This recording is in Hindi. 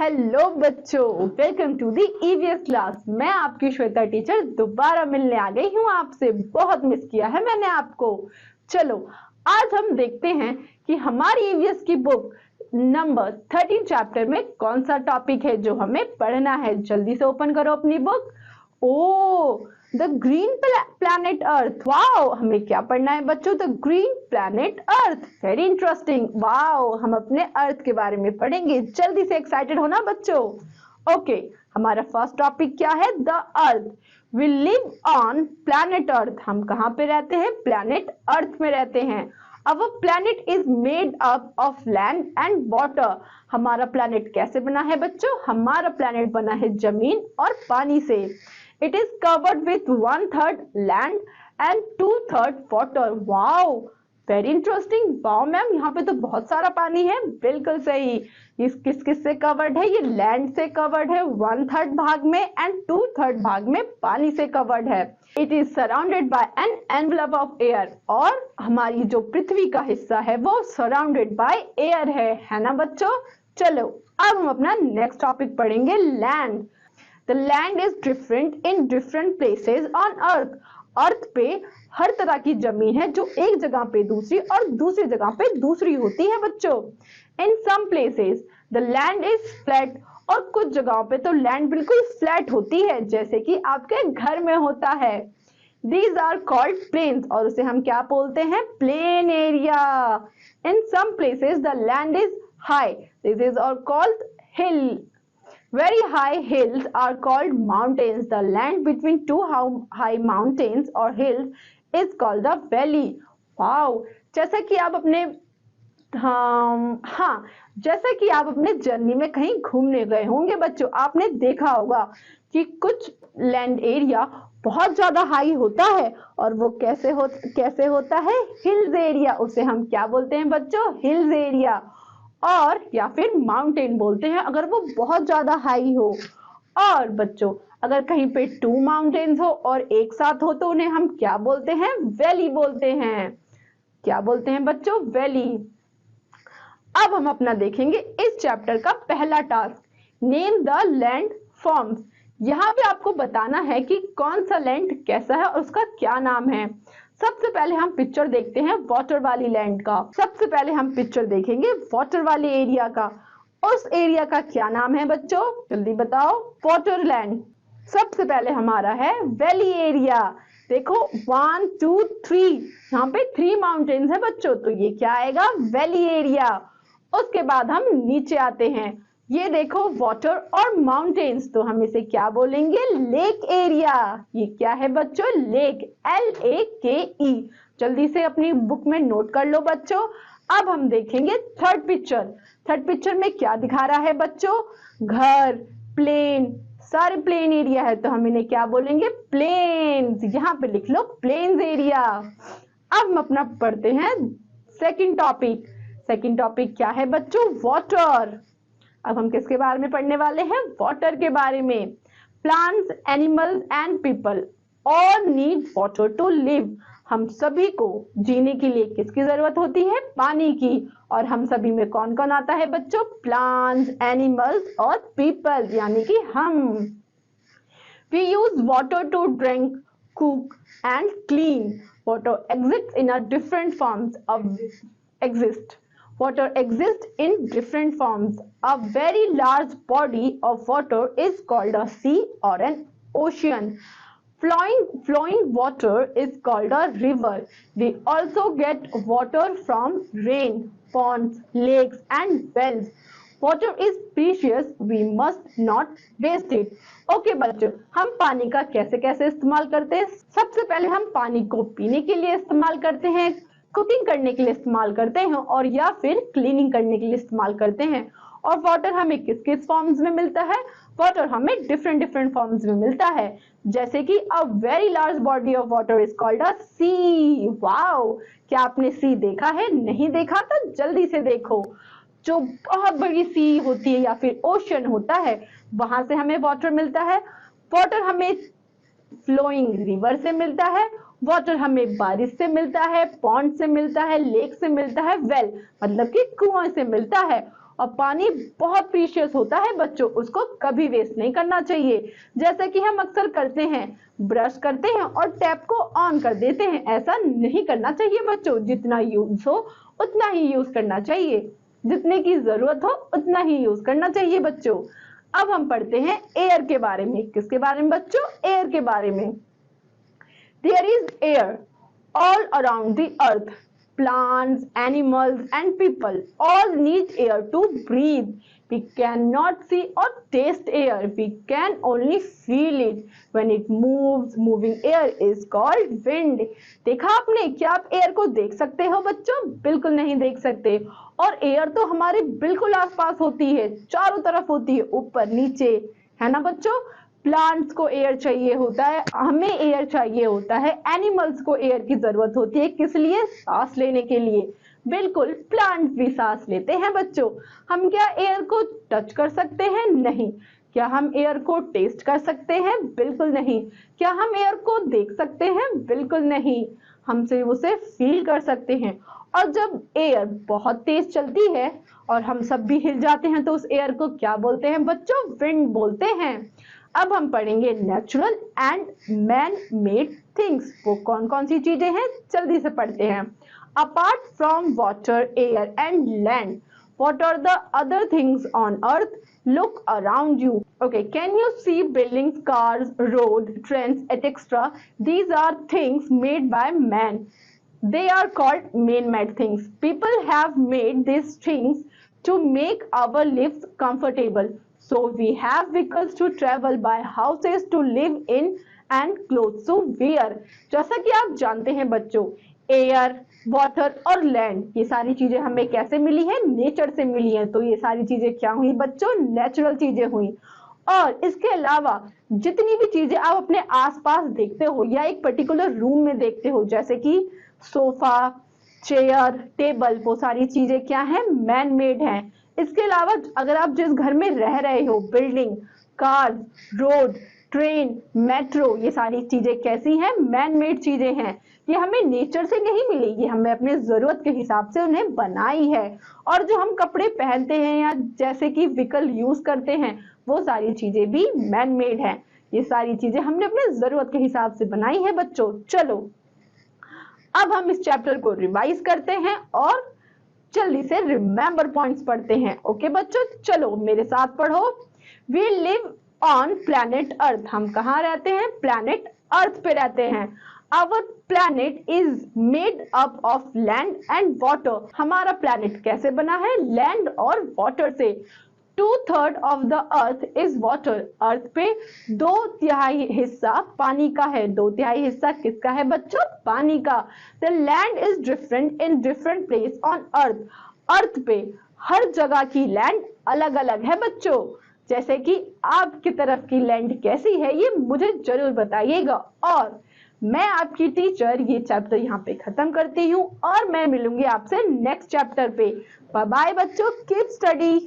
हेलो बच्चों, welcome to the EVS class. मैं आपकी श्वेता टीचर दोबारा मिलने आ गई हूँ आपसे। बहुत मिस किया है मैंने आपको। चलो आज हम देखते हैं कि हमारी ईवीएस की बुक नंबर 13 चैप्टर में कौन सा टॉपिक है जो हमें पढ़ना है। जल्दी से ओपन करो अपनी book. Oh the green planet earth. Wow, हमें क्या पढ़ना है बच्चों? The green planet earth. Very interesting. Wow, हम अपने अर्थ के बारे में पढ़ेंगे। जल्दी से एक्साइटेड हो ना बच्चों? ओके, हमारा फर्स्ट टॉपिक क्या है? The Earth. We live on planet Earth. हम कहाँ पे रहते हैं? प्लैनेट अर्थ में रहते हैं। Our planet is made up of land and water. हमारा प्लैनेट कैसे बना है बच्चों? हमारा प्लैनेट बना है जमीन और पानी से। It is covered with 1/3 land and 2/3 water. Wow, very interesting. Wow ma'am, यहाँ पे तो बहुत सारा पानी है। बिल्कुल सही। इस किस से कवर्ड है? ये लैंड से कवर्ड है 1/3 भाग में एंड 2/3 भाग में पानी से कवर्ड है। It is surrounded by an envelope of air. और हमारी जो पृथ्वी का हिस्सा है वो सराउंडेड बाय एयर है ना बच्चों? चलो अब हम अपना नेक्स्ट टॉपिक पढ़ेंगे, land. The land is different in different places on Earth. Earth पे हर तरह की जमीन है जो एक जगह पे दूसरी और दूसरी जगह पे दूसरी होती है बच्चों। In some places the land is flat. और कुछ जगहों पे तो लैंड बिल्कुल फ्लैट होती है, जैसे कि आपके घर में होता है। These are called plains। और उसे हम क्या बोलते हैं? Plain area. In some places the land is high। This is all called hill। Very high hills are called mountains। The land between two high mountains or hills is called a valley। Wow, जैसा कि आप अपने जैसा कि आप अपने जर्नी में कहीं घूमने गए होंगे बच्चों, आपने देखा होगा कि कुछ लैंड एरिया बहुत ज्यादा हाई होता है और वो कैसे होता है? Hills area. उसे हम क्या बोलते हैं बच्चों? Hills area. और या फिर माउंटेन बोलते हैं अगर वो बहुत ज्यादा हाई हो। और बच्चों अगर कहीं पे 2 माउंटेन्स हो और एक साथ हो तो उन्हें हम क्या बोलते हैं? वैली बोलते हैं। क्या बोलते हैं बच्चों? वैली। अब हम अपना देखेंगे इस चैप्टर का पहला task, name the land forms. यहाँ पे आपको बताना है कि कौन सा लैंड कैसा है और उसका क्या नाम है। सबसे पहले हम पिक्चर देखते हैं वाटर वाली लैंड का। सबसे पहले हम पिक्चर देखेंगे वाटर वाले एरिया का। उस एरिया का क्या नाम है बच्चों? जल्दी बताओ। Water land. सबसे पहले हमारा है वैली एरिया। देखो 1 2 3, यहाँ पे 3 माउंटेन्स है बच्चों, तो ये क्या आएगा? Valley area. उसके बाद हम नीचे आते हैं। ये देखो वाटर और माउंटेन्स, तो हम इसे क्या बोलेंगे? Lake area. ये क्या है बच्चों? लेक। LAKE। जल्दी से अपनी बुक में नोट कर लो बच्चों। अब हम देखेंगे थर्ड पिक्चर। थर्ड पिक्चर में क्या दिखा रहा है बच्चों? घर, प्लेन, सारे प्लेन एरिया है, तो हम इन्हें क्या बोलेंगे? प्लेन्स। यहाँ पे लिख लो प्लेन्स एरिया। अब हम अपना पढ़ते हैं सेकंड टॉपिक। सेकंड टॉपिक क्या है बच्चों? वाटर। अब हम किसके बारे में पढ़ने वाले हैं? वाटर के बारे में। Plants, animals and people all need water to live. हम सभी को जीने के लिए किसकी जरूरत होती है? पानी की। और हम सभी में कौन कौन आता है बच्चों? प्लांट्स, एनिमल्स और पीपल, यानी कि हम। We use water to drink, cook and clean. Water exists in a different forms of exist. Water exists in different forms. A very large body of water is called a sea or an ocean. Flowing water is called a river. We also get water from rain, ponds, lakes and wells. Water is precious. We must not waste it. Okay बच्चों, हम पानी का कैसे कैसे इस्तेमाल करते हैं? सबसे पहले हम पानी को पीने के लिए इस्तेमाल करते हैं, कुकिंग करने के लिए इस्तेमाल करते हैं और या फिर क्लीनिंग करने के लिए इस्तेमाल करते हैं। और वाटर हमें किस किस फॉर्म्स में मिलता है? वाटर हमें डिफरेंट फॉर्म्स में मिलता है, जैसे कि a very large body of water is called a sea. Wow, क्या आपने सी देखा है? नहीं देखा तो जल्दी से देखो। जो बहुत बड़ी सी होती है या फिर ओशन होता है, वहां से हमें वाटर मिलता है। वाटर हमें फ्लोइंग रिवर से मिलता है। वाटर हमें बारिश से मिलता है, पॉन्ड से मिलता है, लेक से मिलता है, वेल मतलब कि कुआं से मिलता है। और पानी बहुत प्रीशियस होता है बच्चों, उसको कभी वेस्ट नहीं करना चाहिए। जैसा कि हम अक्सर करते हैं, ब्रश करते हैं और टैप को ऑन कर देते हैं, ऐसा नहीं करना चाहिए बच्चों। जितना यूज हो उतना ही यूज करना चाहिए, जितने की जरूरत हो उतना ही यूज करना चाहिए बच्चों। अब हम पढ़ते हैं एयर के बारे में। किसके बारे में बच्चों? एयर के बारे में। There is air all around the earth. Plants, animals, and people all need air to breathe. We cannot see or taste air. We can only feel it. When it moves, moving air is called wind. देखा आपने? क्या आप एयर को देख सकते हो बच्चों? बिल्कुल नहीं देख सकते। और एयर तो हमारे बिल्कुल आसपास होती है, चारों तरफ होती है, ऊपर नीचे, है ना बच्चों। प्लांट्स को एयर चाहिए होता है, हमें एयर चाहिए होता है, एनिमल्स को एयर की जरूरत होती है, किस लिए? सांस लेने के लिए। बिल्कुल, प्लांट्स भी सांस लेते हैं बच्चों। हम क्या एयर को टच कर सकते हैं? नहीं। क्या हम एयर को टेस्ट कर सकते हैं? बिल्कुल नहीं। क्या हम एयर को देख सकते हैं? बिल्कुल नहीं। हम सिर्फ उसे फील कर सकते हैं। और जब एयर बहुत तेज चलती है और हम सब भी हिल जाते हैं तो उस एयर को क्या बोलते हैं बच्चों? विंड बोलते हैं। अब हम पढ़ेंगे natural and man made things. वो कौन कौन सी चीजें हैं, जल्दी से पढ़ते हैं। Apart from water, air and land, what are the other things on earth? Look around you. Okay, can you see buildings, cars, road, trains, etc.? These are things made by man. They are called man-made things. People have made these things to make our lives comfortable. So we have vehicles to travel by, houses to live in, and clothes to wear. जैसा कि आप जानते हैं बच्चों, एयर, वाटर और लैंड, ये सारी चीजें हमें कैसे मिली है? नेचर से मिली है। तो ये सारी चीजें क्या हुई बच्चों? नेचुरल चीजें हुई। और इसके अलावा जितनी भी चीजें आप अपने आसपास देखते हो या एक पर्टिकुलर रूम में देखते हो, जैसे कि सोफा, चेयर, टेबल, वो सारी चीजें क्या है? मैन मेड है। इसके अलावा अगर आप जिस घर में रह रहे हो, building, car, road, train, metro, ये सारी चीजें कैसी हैं? मैन मेड चीजें हैं। ये हमें नेचर से नहीं मिली, ये हमने अपने जरूरत के हिसाब से उन्हें बनाई है। और जो हम कपड़े पहनते हैं या जैसे कि व्हीकल यूज करते हैं, वो सारी चीजें भी मैन मेड है। ये सारी चीजें हमने अपने जरूरत के हिसाब से बनाई है बच्चों। चलो अब हम इस चैप्टर को रिवाइज करते हैं और जल्दी से रिमेंबर पॉइंट्स पढ़ते हैं। ओके बच्चों, चलो मेरे साथ पढ़ो। We live on planet Earth. हम कहाँ रहते हैं? प्लैनेट अर्थ पे रहते हैं। Our planet is made up of land and water. हमारा प्लैनेट कैसे बना है? लैंड और वाटर से। 2/3 of the Earth is water. Earth पे 2/3 हिस्सा पानी का है। 2/3 हिस्सा किसका है बच्चों? पानी का। The land is different in different place on Earth. Earth पे हर जगह की लैंड अलग अलग है बच्चों। जैसे कि आपकी तरफ की लैंड कैसी है, ये मुझे जरूर बताइएगा। और मैं आपकी टीचर ये चैप्टर यहाँ पे खत्म करती हूँ और मैं मिलूंगी आपसे नेक्स्ट चैप्टर पे। बाय बाय बच्चों, कीप स्टडी।